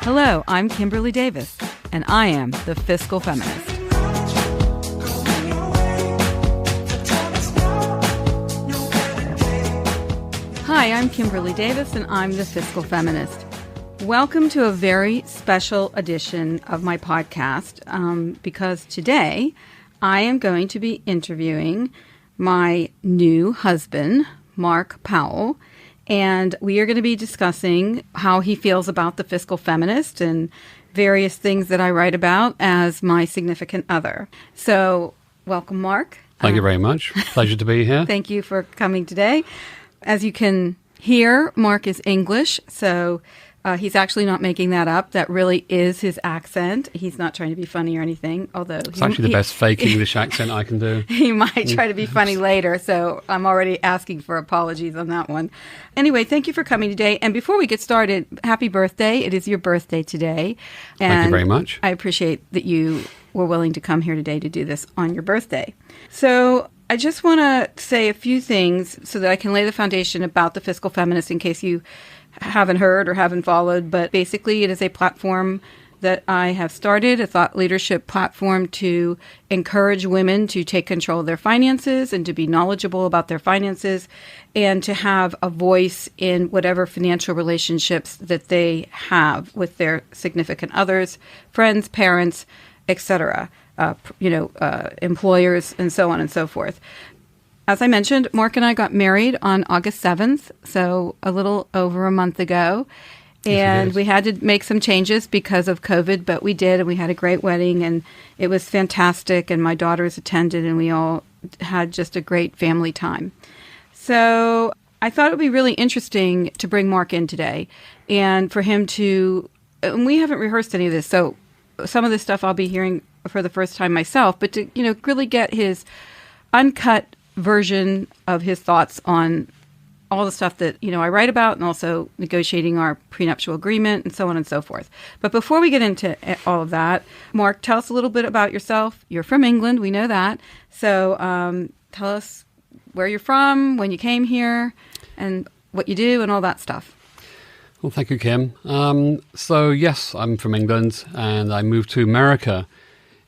Hello, I'm Kimberly Davis, and I am the Fiscal Feminist. Hi, I'm Kimberly Davis, and I'm the Fiscal Feminist. Welcome to a very special edition of my podcast, because today I am going to be interviewing my new husband, Mark Powell, and we are going to be discussing how he feels about the Fiscal Feminist and various things that I write about as my significant other. So, welcome, Mark. Thank you very much. Pleasure to be here. Thank you for coming today. As you can hear, Mark is English, so he's actually not making that up. That really is his accent. He's not trying to be funny or anything, although... It's actually the best fake English accent I can do. He might try to be funny later, so I'm already asking for apologies on that one. Anyway, thank you for coming today. And before we get started, happy birthday. It is your birthday today. And thank you very much. I appreciate that you were willing to come here today to do this on your birthday. So I just want to say a few things so that I can lay the foundation about the Fiscal Feminist in case you haven't heard or haven't followed. But basically, it is a platform that I have started, a thought leadership platform to encourage women to take control of their finances and to be knowledgeable about their finances and to have a voice in whatever financial relationships that they have with their significant others, friends, parents, etc., employers, and so on and so forth. As I mentioned, Mark and I got married on August 7th, so a little over a month ago. And we had to make some changes because of COVID, but we did, and we had a great wedding, and it was fantastic, and my daughters attended, and we all had just a great family time. So I thought it would be really interesting to bring Mark in today, and for him to, and we haven't rehearsed any of this, so some of this stuff I'll be hearing for the first time myself, but to, really get his uncut version of his thoughts on all the stuff that, I write about, and also negotiating our prenuptial agreement and so on and so forth. But before we get into all of that, Mark, tell us a little bit about yourself. You're from England. We know that. So tell us where you're from, when you came here, and what you do and all that stuff. Well, thank you, Kim. So, yes, I'm from England, and I moved to America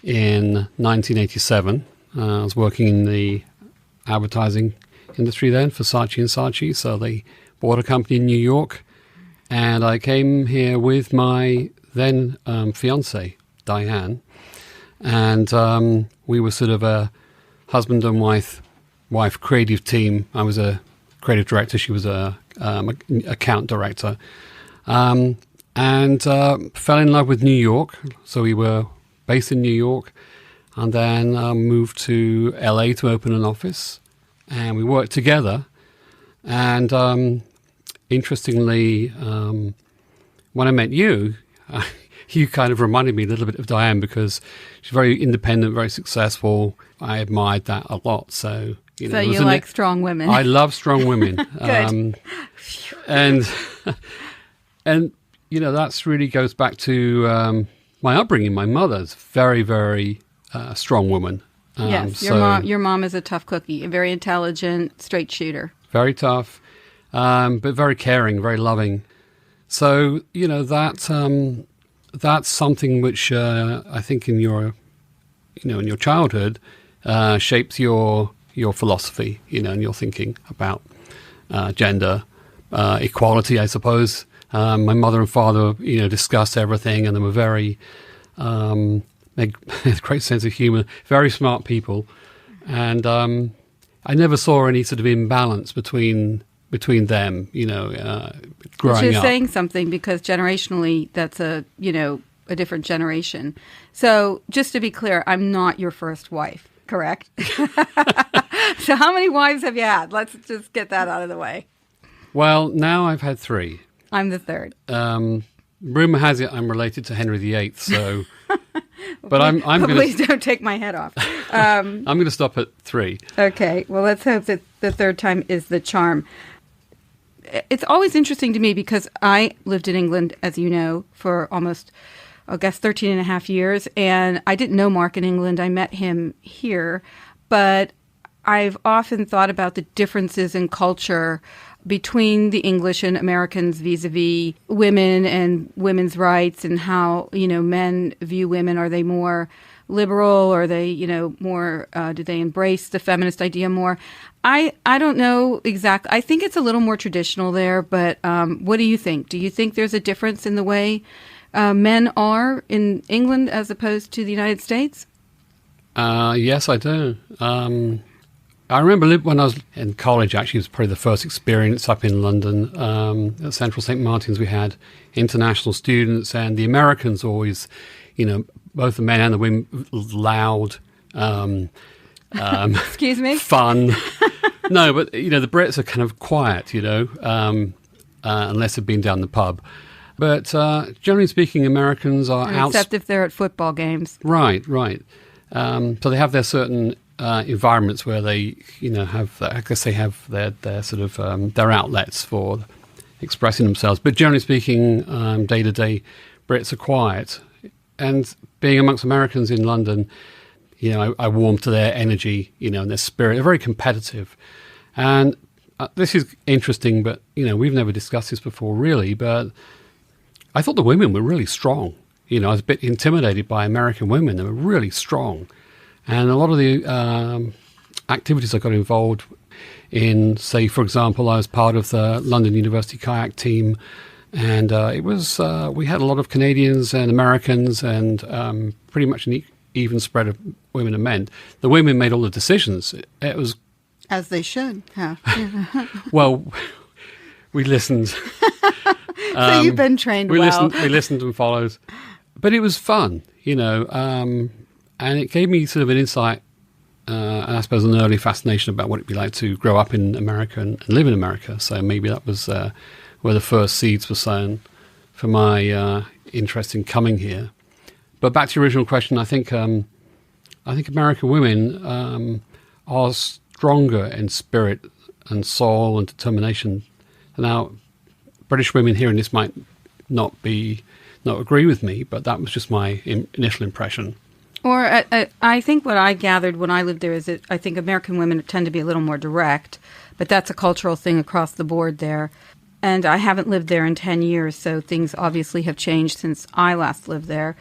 in 1987. I was working in the advertising industry then for Saatchi & Saatchi, so they bought a company in New York, and I came here with my then fiancée, Diane, and we were sort of a husband and wife creative team. I was a creative director, she was a account director, and fell in love with New York, so we were based in New York, and then moved to LA to open an office, and we worked together. And interestingly, when I met you, you kind of reminded me a little bit of Diane because she's very independent, very successful. I admired that a lot. So you like strong women. I love strong women. Good. And that's really goes back to my upbringing. My mother's very, very strong woman. Yes, your mom is a tough cookie, a very intelligent, straight shooter. Very tough, but very caring, very loving. So that's something which I think in your childhood shapes your philosophy, and your thinking about gender equality, I suppose. My mother and father, discussed everything, and they were very. They had a great sense of humor, very smart people, and I never saw any sort of imbalance between them, growing up. Which is saying something because generationally, that's a different generation. So just to be clear, I'm not your first wife, correct? So how many wives have you had? Let's just get that out of the way. Well, now I've had 3. I'm the third. Rumor has it I'm related to Henry VIII, so... But I'm going to... Please don't take my head off. I'm going to stop at 3. Okay. Well, let's hope that the third time is the charm. It's always interesting to me because I lived in England, as you know, for almost, 13 and a half years. And I didn't know Mark in England. I met him here. But I've often thought about the differences in culture between the English and Americans vis-a-vis women and women's rights and how, men view women. Are they more liberal? Or are they, more, do they embrace the feminist idea more? I don't know exactly. I think it's a little more traditional there, but what do you think? Do you think there's a difference in the way men are in England as opposed to the United States? Yes, I do. I remember when I was in college, actually, it was probably the first experience up in London. At Central St. Martin's, we had international students, and the Americans always, both the men and the women, loud, excuse me? Fun. No, but, the Brits are kind of quiet, unless they've been down the pub. But generally speaking, Americans are except if they're at football games. Right. So they have their certain environments where they, have, I guess they have their sort of, their outlets for expressing themselves. But generally speaking, day to day, Brits are quiet. And being amongst Americans in London, I warm to their energy, and their spirit. They're very competitive. And this is interesting, but, we've never discussed this before really, but I thought the women were really strong. I was a bit intimidated by American women. They were really strong. And a lot of the activities I got involved in, say, for example, I was part of the London University kayak team. And it was we had a lot of Canadians and Americans and pretty much an even spread of women and men. The women made all the decisions. It was... As they should have. Well, we listened. So you've been trained we well. We listened and followed. But it was fun, and it gave me sort of an insight, and I suppose an early fascination about what it'd be like to grow up in America and live in America. So maybe that was where the first seeds were sown for my interest in coming here. But back to your original question, I think American women are stronger in spirit and soul and determination. Now, British women hearing this might not agree with me, but that was just my initial impression. Or I think what I gathered when I lived there is that I think American women tend to be a little more direct, but that's a cultural thing across the board there. And I haven't lived there in 10 years, so things obviously have changed since I last lived there.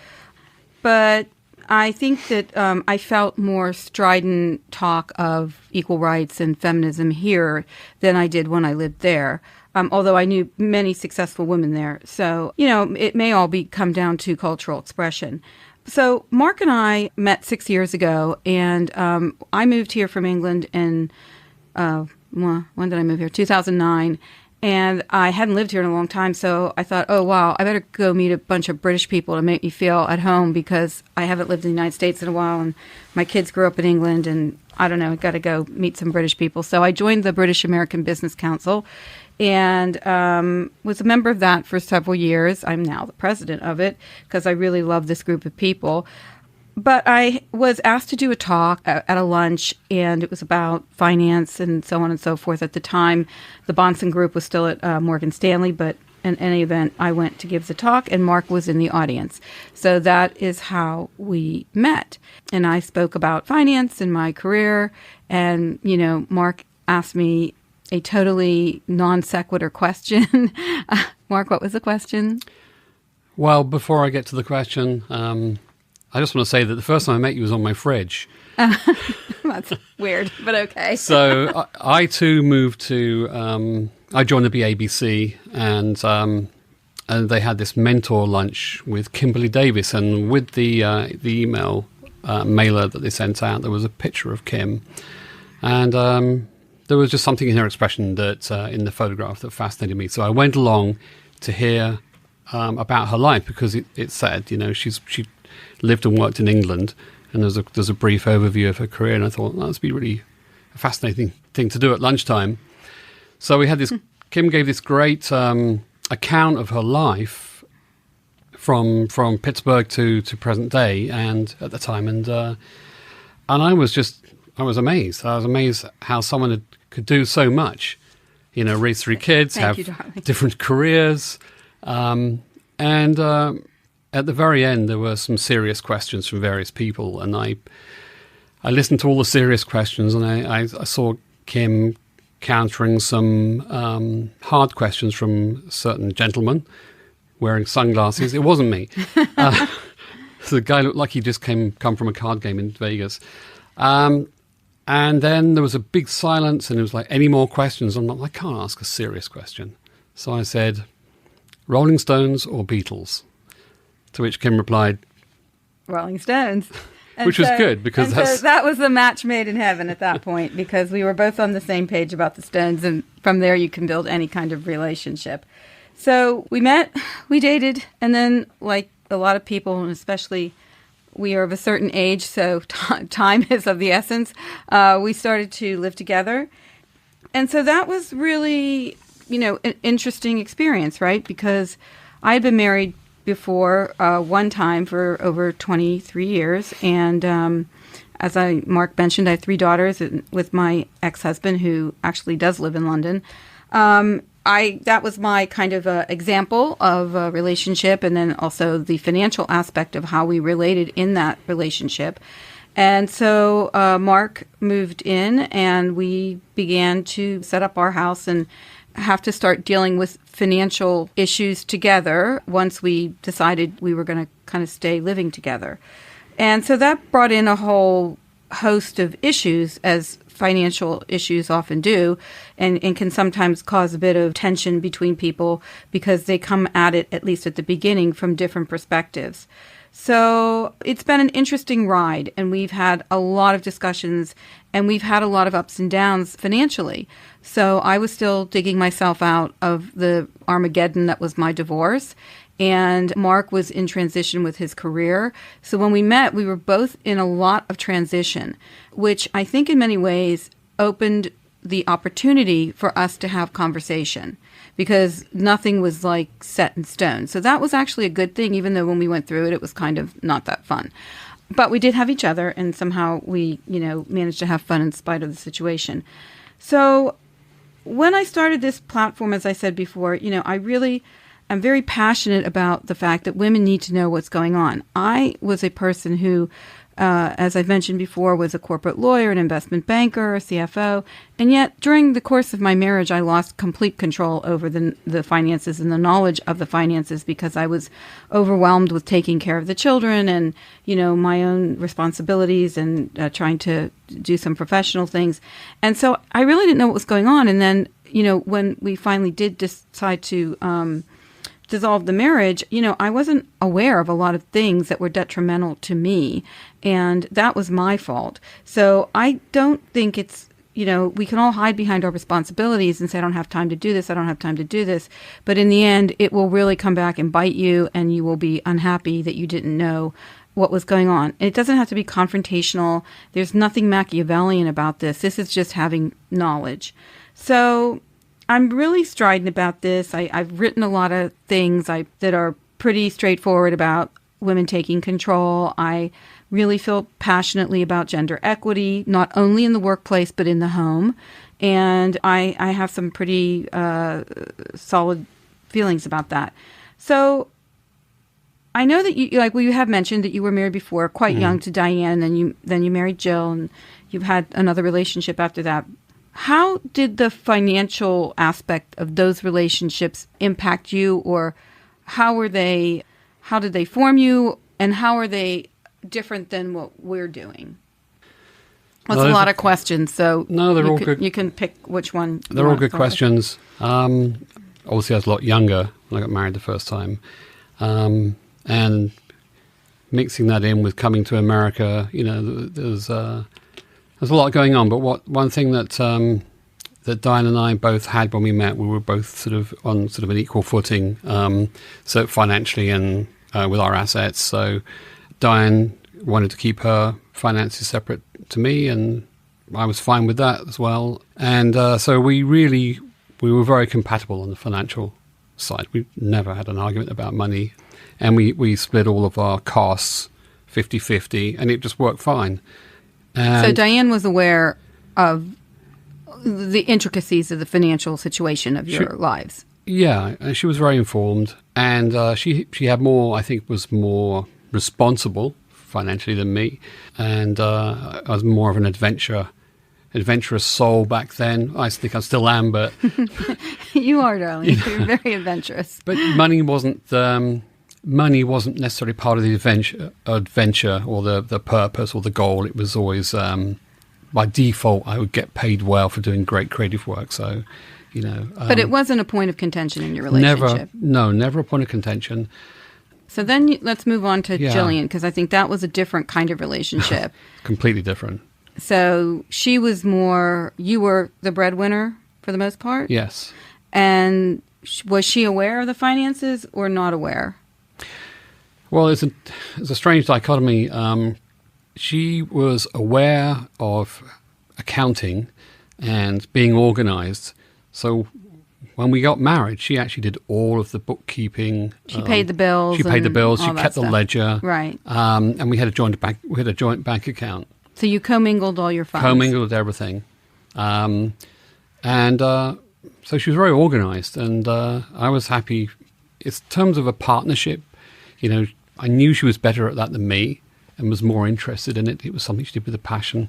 But I think that I felt more strident talk of equal rights and feminism here than I did when I lived there. Although I knew many successful women there. So, it may all come down to cultural expression. So Mark and I met 6 years ago, and I moved here from England in, when did I move here? 2009. And I hadn't lived here in a long time, so I thought, oh, wow, I better go meet a bunch of British people to make me feel at home because I haven't lived in the United States in a while, and my kids grew up in England, and I don't know, I've got to go meet some British people. So I joined the British American Business Council and was a member of that for several years. I'm now the president of it because I really love this group of people. But I was asked to do a talk at a lunch, and it was about finance and so on and so forth. At the time, the Bonson Group was still at Morgan Stanley, but in any event, I went to give the talk, and Mark was in the audience. So that is how we met. And I spoke about finance and my career, and, Mark asked me a totally non sequitur question. Mark, what was the question? Well, before I get to the question... I just want to say that the first time I met you was on my fridge. That's weird, but okay. So I too moved to, I joined the BABC and they had this mentor lunch with Kimberly Davis. And with the email mailer that they sent out, there was a picture of Kim. And there was just something in her expression that in the photograph that fascinated me. So I went along to hear about her life because it said, she lived and worked in England, and there's a brief overview of her career, and I thought that would be really a fascinating thing to do at lunchtime. So we had this. Kim gave this great account of her life from Pittsburgh to present day, and at the time, and I was amazed. I was amazed how someone could do so much. Raise 3 kids, have different careers, and. At the very end, there were some serious questions from various people, and I listened to all the serious questions, and I saw Kim countering some hard questions from certain gentlemen wearing sunglasses. It wasn't me. So the guy looked like he just come from a card game in Vegas. And then there was a big silence, and it was like, any more questions? I'm like, I can't ask a serious question. So I said, Rolling Stones or Beatles? To which Kim replied, Rolling Stones. Which was good, because that was the match made in heaven at that point, because we were both on the same page about the Stones, and from there you can build any kind of relationship. So we met, we dated, and then, like a lot of people, and especially we are of a certain age, so time is of the essence, we started to live together. And so that was really, an interesting experience, right? Because I had been married before one time for over 23 years. And as Mark mentioned, I have 3 daughters with my ex-husband, who actually does live in London. That was my kind of example of a relationship, and then also the financial aspect of how we related in that relationship. And so Mark moved in, and we began to set up our house and have to start dealing with financial issues together once we decided we were going to kind of stay living together. And so that brought in a whole host of issues, as financial issues often do, and can sometimes cause a bit of tension between people because they come at it, at least at the beginning, from different perspectives. So it's been an interesting ride, and we've had a lot of discussions, and we've had a lot of ups and downs financially. So I was still digging myself out of the Armageddon that was my divorce, and Mark was in transition with his career. So when we met, we were both in a lot of transition, which I think in many ways opened the opportunity for us to have conversation, because nothing was like set in stone. So that was actually a good thing, even though when we went through it, it was kind of not that fun. But we did have each other, and somehow we, managed to have fun in spite of the situation. So when I started this platform, as I said before, I'm very passionate about the fact that women need to know what's going on. I was a person who, as I've mentioned before, was a corporate lawyer, an investment banker, a CFO, and yet during the course of my marriage, I lost complete control over the finances and the knowledge of the finances, because I was overwhelmed with taking care of the children and, my own responsibilities and trying to do some professional things. And so I really didn't know what was going on. And then, when we finally did decide to dissolve the marriage, I wasn't aware of a lot of things that were detrimental to me, and that was my fault. So I don't think it's, we can all hide behind our responsibilities and say, I don't have time to do this, I don't have time to do this. But in the end, it will really come back and bite you, and you will be unhappy that you didn't know what was going on. And it doesn't have to be confrontational. There's nothing Machiavellian about this. This is just having knowledge. So I'm really strident about this. I've written a lot of things that are pretty straightforward about women taking control. I really feel passionately about gender equity, not only in the workplace, but in the home. And I have some pretty solid feelings about that. So I know that you have mentioned that you were married before, quite young, to Diane, and then you married Jill, and you've had another relationship after that. How did the financial aspect of those relationships impact you, or how did they form you, and how are they different than what we're doing? That's a lot of questions, so they're all good. You can pick which one. They're all good questions. Obviously, I was a lot younger when I got married the first time. And mixing that in with coming to America, there's a lot going on. But one thing that Diane and I both had when we met, we were both sort of on sort of an equal footing, so financially and with our assets. So Diane wanted to keep her finances separate to me, and I was fine with that as well. And so we were very compatible on the financial side. We never had an argument about money. And we split all of our costs 50-50, and it just worked fine. And so Diane was aware of the intricacies of the financial situation of your lives. Yeah, and she was very informed, and she had was more responsible financially than me, and I was more of an adventurer adventurous soul back then. I think I still am, but You are, darling. You're very adventurous. but money wasn't necessarily part of the adventure or the purpose or the goal. It was always by default I would get paid well for doing great creative work. So, but it wasn't a point of contention in your relationship. Never a point of contention. So then let's move on to Jillian, because I think that was a different kind of relationship. Completely different. So she was more, you were the breadwinner for the most part? Yes. And was she aware of the finances or not aware? Well, it's a strange dichotomy. She was aware of accounting and being organized. So when we got married, she actually did all of the bookkeeping. She paid the bills. She paid the bills. She kept the ledger. Right. And we had a joint bank. We had a joint bank account. So you commingled all your funds. Commingled everything, so she was very organized, and I was happy. In terms of a partnership, I knew she was better at that than me, and was more interested in it. It was something she did with a passion.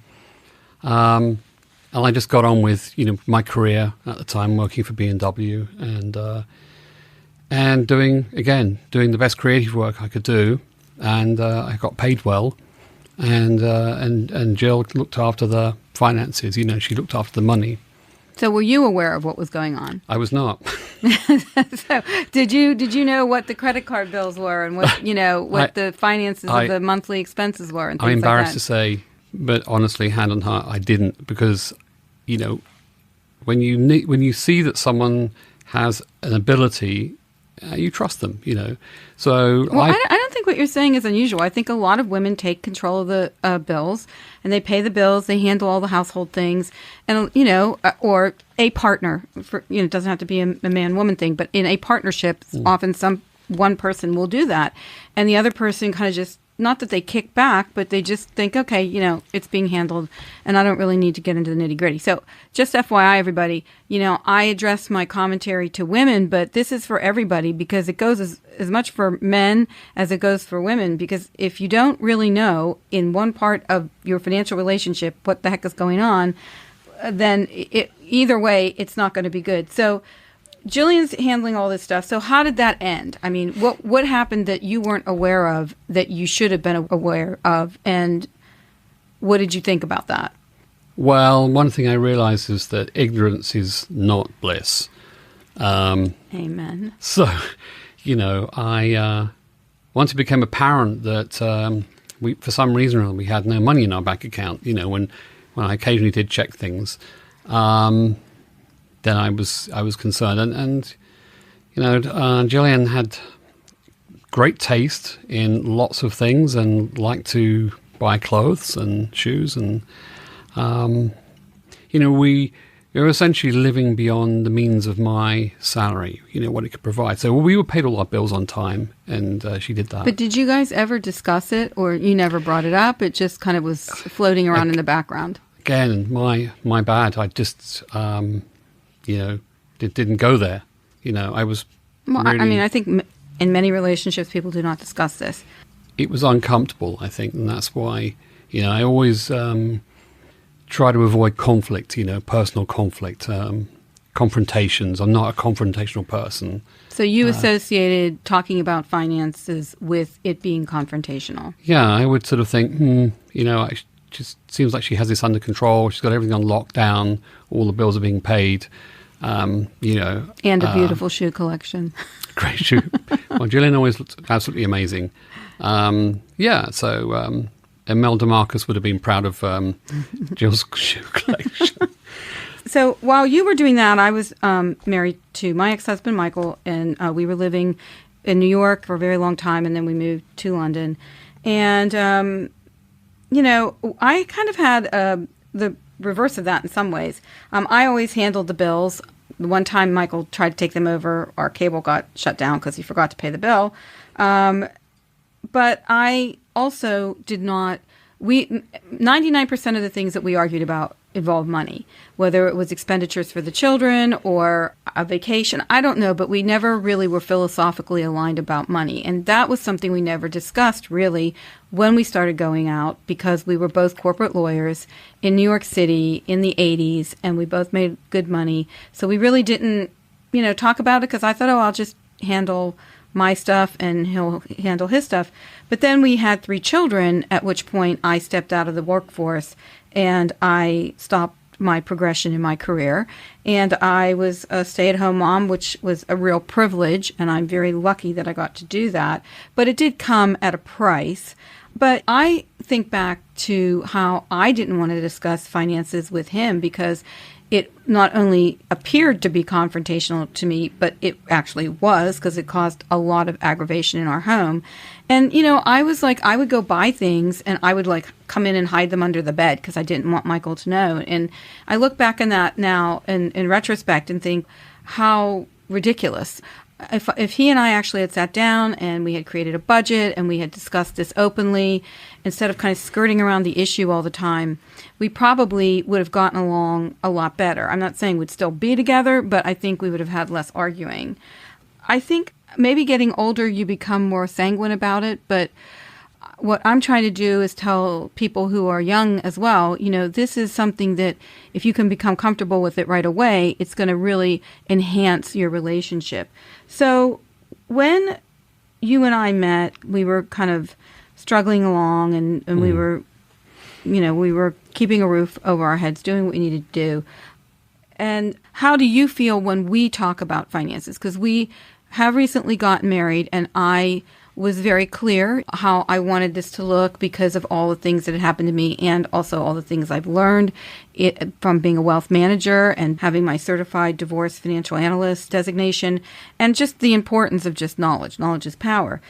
And I just got on with, my career at the time, working for B&W and doing the best creative work I could do. And I got paid well. And Jill looked after the finances. She looked after the money. So were you aware of what was going on? I was not. So did you know what the credit card bills were and what what the finances of the monthly expenses were and things I'm embarrassed to say, but honestly, hand on heart, I didn't, because when you see that someone has an ability, you trust them. So I don't think what you're saying is unusual. I think a lot of women take control of the bills, and they pay the bills. They handle all the household things, and or a partner. For it doesn't have to be a man-woman thing, but in a partnership, often one person will do that, and the other person kind of just, not that they kick back, but they just think, okay, it's being handled, and I don't really need to get into the nitty-gritty. So just FYI, everybody, I address my commentary to women, but this is for everybody, because it goes as much for men as it goes for women, because if you don't really know in one part of your financial relationship what the heck is going on, then either way, it's not going to be good. So Jillian's handling all this stuff. So how did that end? I mean, what happened that you weren't aware of that you should have been aware of, and what did you think about that? Well, one thing I realized is that ignorance is not bliss. Amen. So, I once it became apparent that we, for some reason, we had no money in our bank account. When I occasionally did check things. Then I was concerned, and Jillian had great taste in lots of things and liked to buy clothes and shoes, and we were essentially living beyond the means of my salary, what it could provide. So we were paid all our bills on time, and she did that. But did you guys ever discuss it, or you never brought it up? It just kind of was floating around in the background. Again, my bad. I just didn't go there. I was. Well, really, I think in many relationships, people do not discuss this. It was uncomfortable, I think, and that's why, I always try to avoid conflict, personal conflict, confrontations. I'm not a confrontational person. So you associated talking about finances with it being confrontational. Yeah, I would sort of think, it just seems like she has this under control. She's got everything on lockdown. All the bills are being paid. And a beautiful shoe collection. Great shoe. Well, Jillian always looked absolutely amazing. So Mel DeMarcus would have been proud of Jill's shoe collection. So while you were doing that, I was married to my ex-husband, Michael, and we were living in New York for a very long time, and then we moved to London. And, I kind of had the reverse of that in some ways. I always handled the bills. The one time Michael tried to take them over, our cable got shut down because he forgot to pay the bill. But I also did not. 99% of the things that we argued about involved money, whether it was expenditures for the children or a vacation. I don't know, but we never really were philosophically aligned about money. And that was something we never discussed really when we started going out, because we were both corporate lawyers in New York City in the 80s, and we both made good money. So we really didn't, talk about it, because I thought, I'll just handle my stuff and he'll handle his stuff. But then we had 3 children, at which point I stepped out of the workforce and I stopped my progression in my career. And I was a stay-at-home mom, which was a real privilege, and I'm very lucky that I got to do that. But it did come at a price. But I think back to how I didn't want to discuss finances with him, because it not only appeared to be confrontational to me, but it actually was, because it caused a lot of aggravation in our home. And, I was like, I would go buy things and I would like come in and hide them under the bed because I didn't want Michael to know. And I look back on that now in retrospect and think how ridiculous. If he and I actually had sat down and we had created a budget and we had discussed this openly, instead of kind of skirting around the issue all the time, we probably would have gotten along a lot better. I'm not saying we'd still be together, but I think we would have had less arguing. I think maybe getting older, you become more sanguine about it, but what I'm trying to do is tell people who are young as well, this is something that if you can become comfortable with it right away, it's going to really enhance your relationship. So when you and I met, we were kind of struggling along and we were, we were keeping a roof over our heads, doing what we needed to do. And how do you feel when we talk about finances? Because we have recently gotten married, and I was very clear how I wanted this to look because of all the things that had happened to me, and also all the things I've learned from being a wealth manager and having my certified divorce financial analyst designation, and just the importance of just knowledge. Knowledge is power.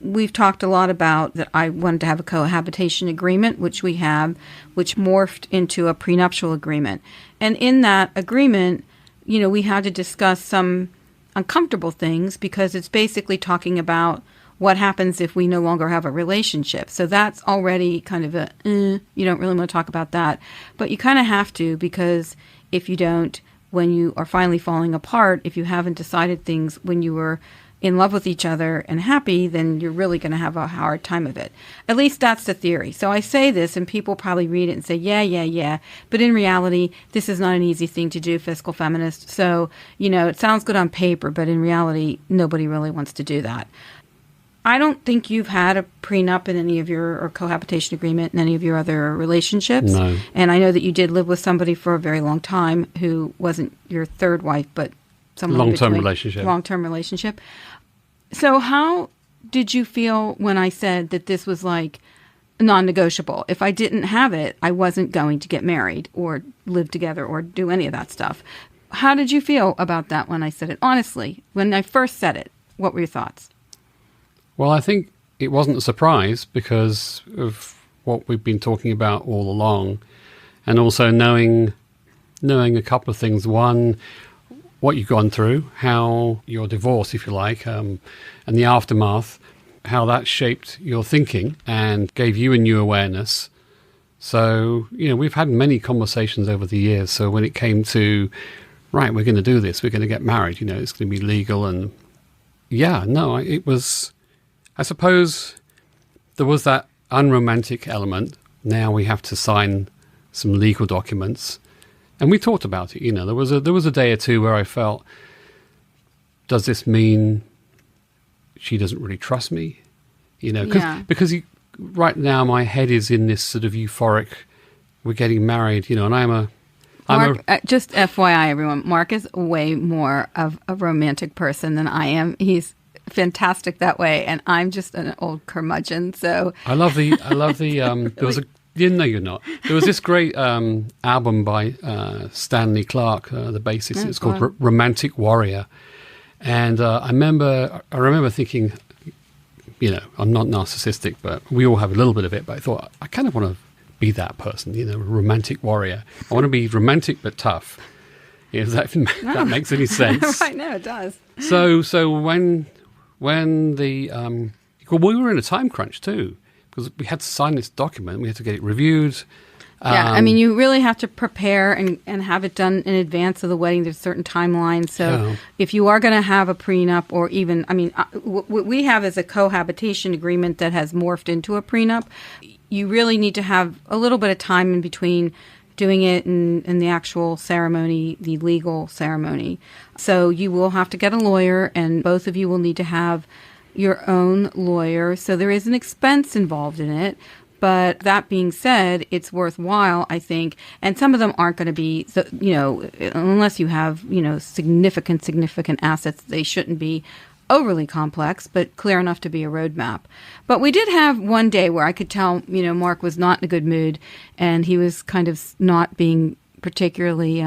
We've talked a lot about that I wanted to have a cohabitation agreement, which we have, which morphed into a prenuptial agreement. And in that agreement, we had to discuss some uncomfortable things, because it's basically talking about what happens if we no longer have a relationship. So that's already kind of you don't really want to talk about that. But you kind of have to, because if you don't, when you are finally falling apart, if you haven't decided things when you were in love with each other and happy, then you're really going to have a hard time of it. At least that's the theory. So I say this and people probably read it and say, yeah. But in reality, this is not an easy thing to do, Fiscal Feminist. So, it sounds good on paper, but in reality, nobody really wants to do that. I don't think you've had a prenup in any of or cohabitation agreement in any of your other relationships. No. And I know that you did live with somebody for a very long time who wasn't your third wife, but someone long-term relationship. Long-term relationship. So how did you feel when I said that this was like non-negotiable? If I didn't have it, I wasn't going to get married or live together or do any of that stuff. How did you feel about that when I said it? Honestly, when I first said it, what were your thoughts? Well, I think it wasn't a surprise because of what we've been talking about all along, and also knowing a couple of things. One, what you've gone through, how your divorce, if you like, and the aftermath, how that shaped your thinking and gave you a new awareness. So, we've had many conversations over the years. So when it came to, right, we're going to do this, we're going to get married, it's going to be legal. And it was, I suppose there was that unromantic element. Now we have to sign some legal documents. And we talked about it, there was a day or two where I felt, does this mean she doesn't really trust me? Because right now my head is in this sort of euphoric, we're getting married, and Mark, just FYI, everyone, Mark is way more of a romantic person than I am. He's fantastic that way, and I'm just an old curmudgeon. So I love the there was a. No, you're not. There was this great album by Stanley Clarke, the bassist. It's called Romantic Warrior, and I remember thinking, I'm not narcissistic, but we all have a little bit of it. But I thought I kind of want to be that person, a romantic warrior. I want to be romantic but tough. If that makes any sense. Right, no, it does. So when the we were in a time crunch too, because we had to sign this document, we had to get it reviewed. Yeah, I mean, you really have to prepare and have it done in advance of the wedding. There's certain timelines. So if you are going to have a prenup or even, I mean, what we have is a cohabitation agreement that has morphed into a prenup. You really need to have a little bit of time in between doing it in the actual ceremony, the legal ceremony. So you will have to get a lawyer, and both of you will need to have your own lawyer. So there is an expense involved in it. But that being said, it's worthwhile, I think. And some of them aren't going to be, unless you have, significant assets, they shouldn't be overly complex, but clear enough to be a roadmap. But we did have one day where I could tell, Mark was not in a good mood, and he was kind of not being particularly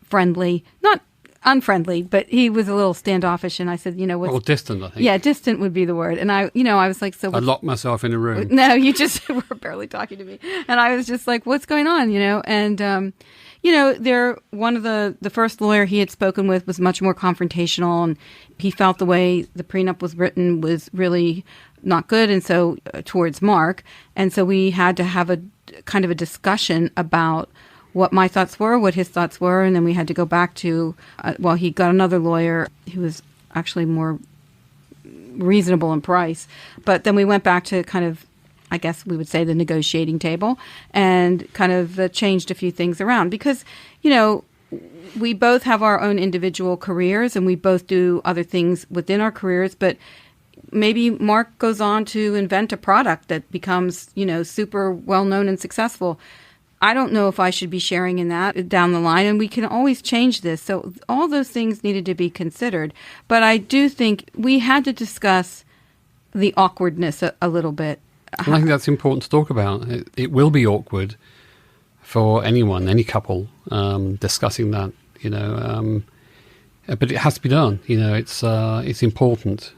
friendly, not unfriendly, but he was a little standoffish, and I said, Well, distant, I think. Yeah, distant would be the word. And I was like, so... I locked myself in a room. No, you just were barely talking to me. And I was just like, what's going on, And, one of the first lawyer he had spoken with was much more confrontational, and he felt the way the prenup was written was really not good, and so towards Mark. And so we had to have a kind of a discussion about what my thoughts were, what his thoughts were, and then we had to go back to, he got another lawyer who was actually more reasonable in price. But then we went back to kind of, I guess we would say, the negotiating table, and kind of changed a few things around because, we both have our own individual careers and we both do other things within our careers, but maybe Mark goes on to invent a product that becomes, super well-known and successful. I don't know if I should be sharing in that down the line, and we can always change this. So all those things needed to be considered. But I do think we had to discuss the awkwardness a little bit. And I think that's important to talk about. It will be awkward for anyone, any couple, discussing that, but it has to be done. It's important,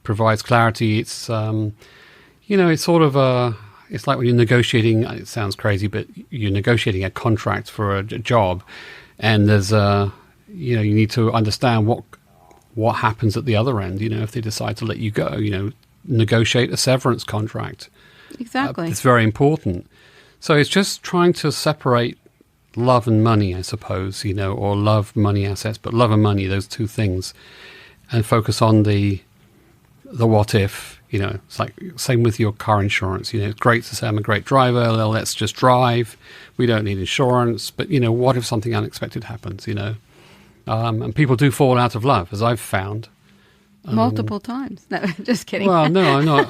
provides clarity. It's, it's sort of it's like when you're negotiating, it sounds crazy, but you're negotiating a contract for a job, and there's you need to understand what happens at the other end, if they decide to let you go, negotiate a severance contract. Exactly. It's very important. So it's just trying to separate love and money, I suppose, or love, money, assets, but love and money, those two things, and focus on the what if. It's like same with your car insurance. It's great to say I'm a great driver. Let's just drive. We don't need insurance. But what if something unexpected happens? And people do fall out of love, as I've found multiple times. No, just kidding. Well, no, I'm not.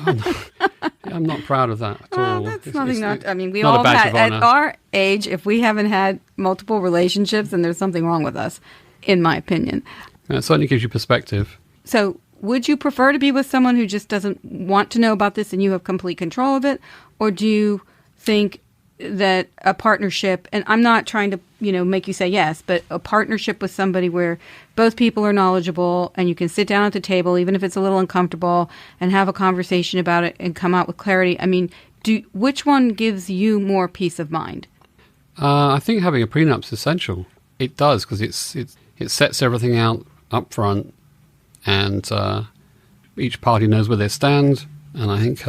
I'm not proud of that at all. That's nothing. We all had at our age. If we haven't had multiple relationships, then there's something wrong with us, in my opinion. It certainly gives you perspective. So, would you prefer to be with someone who just doesn't want to know about this and you have complete control of it? Or do you think that a partnership, and I'm not trying to, make you say yes, but a partnership with somebody where both people are knowledgeable and you can sit down at the table, even if it's a little uncomfortable, and have a conversation about it and come out with clarity? I mean, which one gives you more peace of mind? I think having a prenup is essential. It does, because it sets everything out up front. And each party knows where they stand, and I think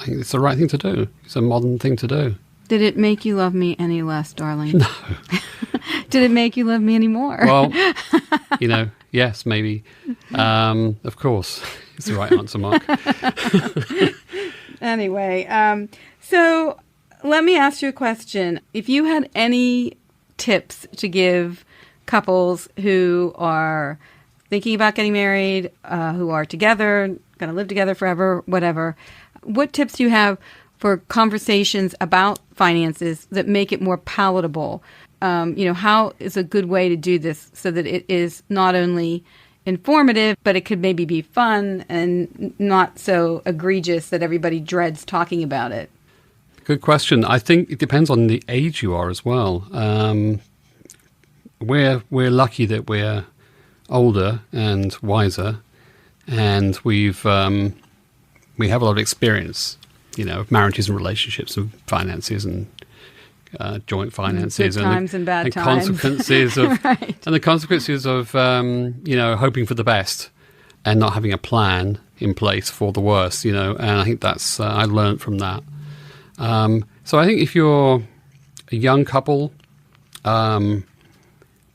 it's the right thing to do. It's a modern thing to do. Did it make you love me any less, darling? No. Did it make you love me any more? Well, yes, maybe. Of course, it's the right answer, Mark. Anyway, so let me ask you a question. If you had any tips to give couples who are thinking about getting married, who are together, going to live together forever, whatever, what tips do you have for conversations about finances that make it more palatable? How is a good way to do this so that it is not only informative, but it could maybe be fun and not so egregious that everybody dreads talking about it? Good question. I think it depends on the age you are as well. We're lucky that we're older and wiser, and we have a lot of experience, of marriages and relationships and finances and joint finances, good times and bad times. Consequences of right. And the consequences of hoping for the best and not having a plan in place for the worst. And I think that's I learned from that. So I think if you're a young couple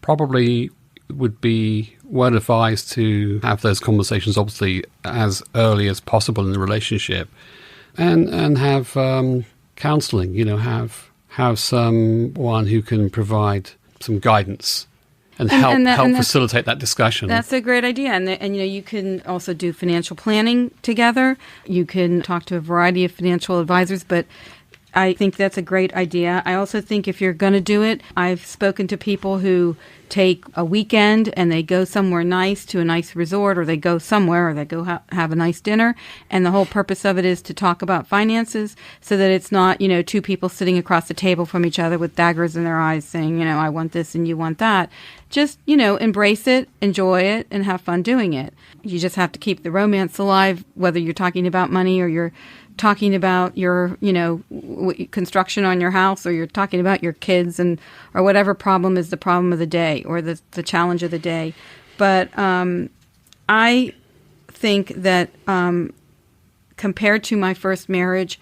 probably would be well advised to have those conversations, obviously, as early as possible in the relationship, and have counseling, have someone who can provide some guidance and help facilitate that discussion. That's a great idea. And you can also do financial planning together. You can talk to a variety of financial advisors, but I think that's a great idea. I also think if you're going to do it, I've spoken to people who take a weekend and they go somewhere nice, to a nice resort, or they go somewhere, or they go have a nice dinner. And the whole purpose of it is to talk about finances so that it's not, two people sitting across the table from each other with daggers in their eyes saying, I want this and you want that. Just, embrace it, enjoy it, and have fun doing it. You just have to keep the romance alive, whether you're talking about money or you're talking about your, construction on your house, or you're talking about your kids or whatever problem is the problem of the day or the challenge of the day. But I think that compared to my first marriage,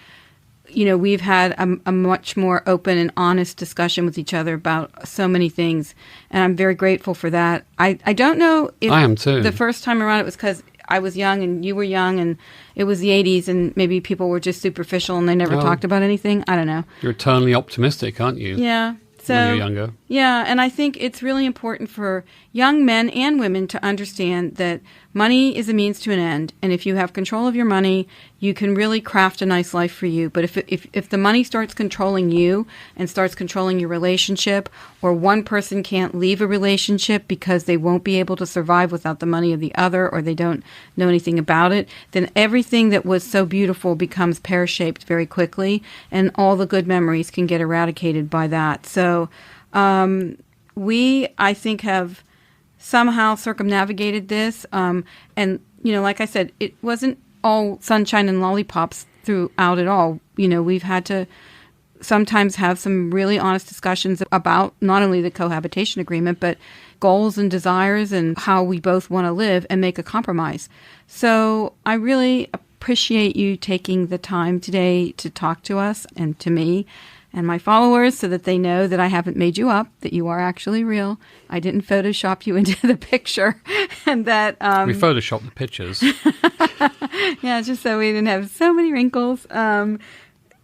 we've had a much more open and honest discussion with each other about so many things. And I'm very grateful for that. I don't know if I am too. The first time around it was because I was young and you were young and it was the 80s and maybe people were just superficial and they never talked about anything. I don't know. You're eternally optimistic, aren't you? Yeah. So, when you're younger. Yeah, and I think it's really important for young men and women to understand that money is a means to an end. And if you have control of your money, you can really craft a nice life for you. But if the money starts controlling you and starts controlling your relationship, or one person can't leave a relationship because they won't be able to survive without the money of the other, or they don't know anything about it, then everything that was so beautiful becomes pear-shaped very quickly, and all the good memories can get eradicated by that. So we, I think, have somehow circumnavigated this. And, like I said, it wasn't all sunshine and lollipops throughout it all. We've had to sometimes have some really honest discussions about not only the cohabitation agreement, but goals and desires and how we both want to live and make a compromise. So I really appreciate you taking the time today to talk to us and to me and my followers, so that they know that I haven't made you up, that you are actually real. I didn't Photoshop you into the picture, and that we Photoshopped the pictures. Yeah, just so we didn't have so many wrinkles.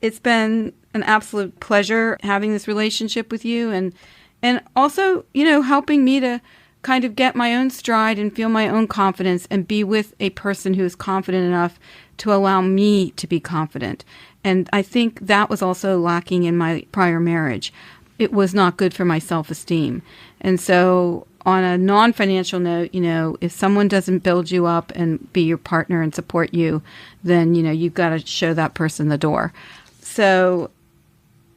It's been an absolute pleasure having this relationship with you, and also helping me to kind of get my own stride and feel my own confidence and be with a person who is confident enough to allow me to be confident. And I think that was also lacking in my prior marriage. It was not good for my self-esteem. And so on a non-financial note, if someone doesn't build you up and be your partner and support you, then, you've got to show that person the door. So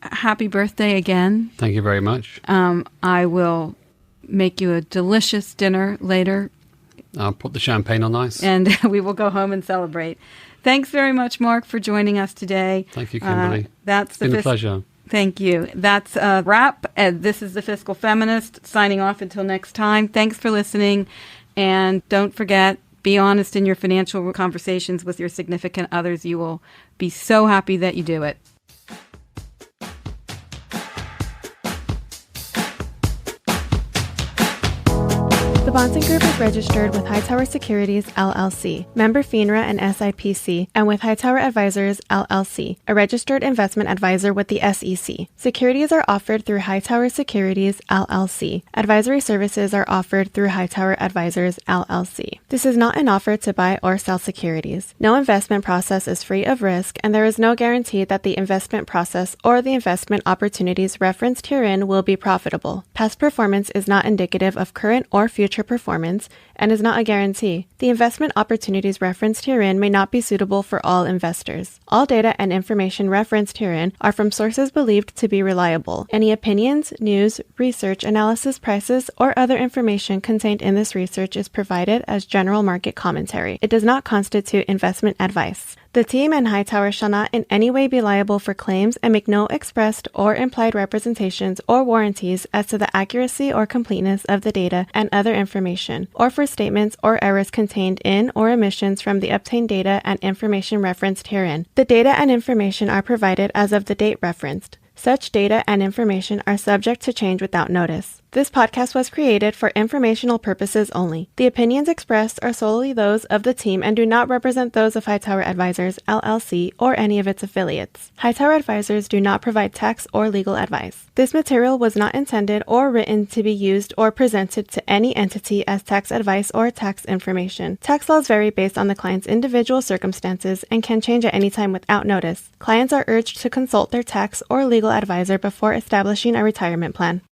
happy birthday again. Thank you very much. I will make you a delicious dinner later. I'll put the champagne on ice. And we will go home and celebrate. Thanks very much, Mark, for joining us today. Thank you, Kimberly. It's been a pleasure. Thank you. That's a wrap. This is the Fiscal Feminist signing off until next time. Thanks for listening. And don't forget, be honest in your financial conversations with your significant others. You will be so happy that you do it. The Bonson Group is registered with Hightower Securities, LLC, member FINRA and SIPC, and with Hightower Advisors, LLC, a registered investment advisor with the SEC. Securities are offered through Hightower Securities, LLC. Advisory services are offered through Hightower Advisors, LLC. This is not an offer to buy or sell securities. No investment process is free of risk, and there is no guarantee that the investment process or the investment opportunities referenced herein will be profitable. Past performance is not indicative of current or future performance and is not a guarantee. The investment opportunities referenced herein may not be suitable for all investors. All data and information referenced herein are from sources believed to be reliable. Any opinions, news, research, analysis, prices, or other information contained in this research is provided as general market commentary. It does not constitute investment advice. The team and Hightower shall not in any way be liable for claims and make no expressed or implied representations or warranties as to the accuracy or completeness of the data and other information, or for statements or errors contained in or omissions from the obtained data and information referenced herein. The data and information are provided as of the date referenced. Such data and information are subject to change without notice. This podcast was created for informational purposes only. The opinions expressed are solely those of the team and do not represent those of Hightower Advisors, LLC, or any of its affiliates. Hightower Advisors do not provide tax or legal advice. This material was not intended or written to be used or presented to any entity as tax advice or tax information. Tax laws vary based on the client's individual circumstances and can change at any time without notice. Clients are urged to consult their tax or legal advisor before establishing a retirement plan.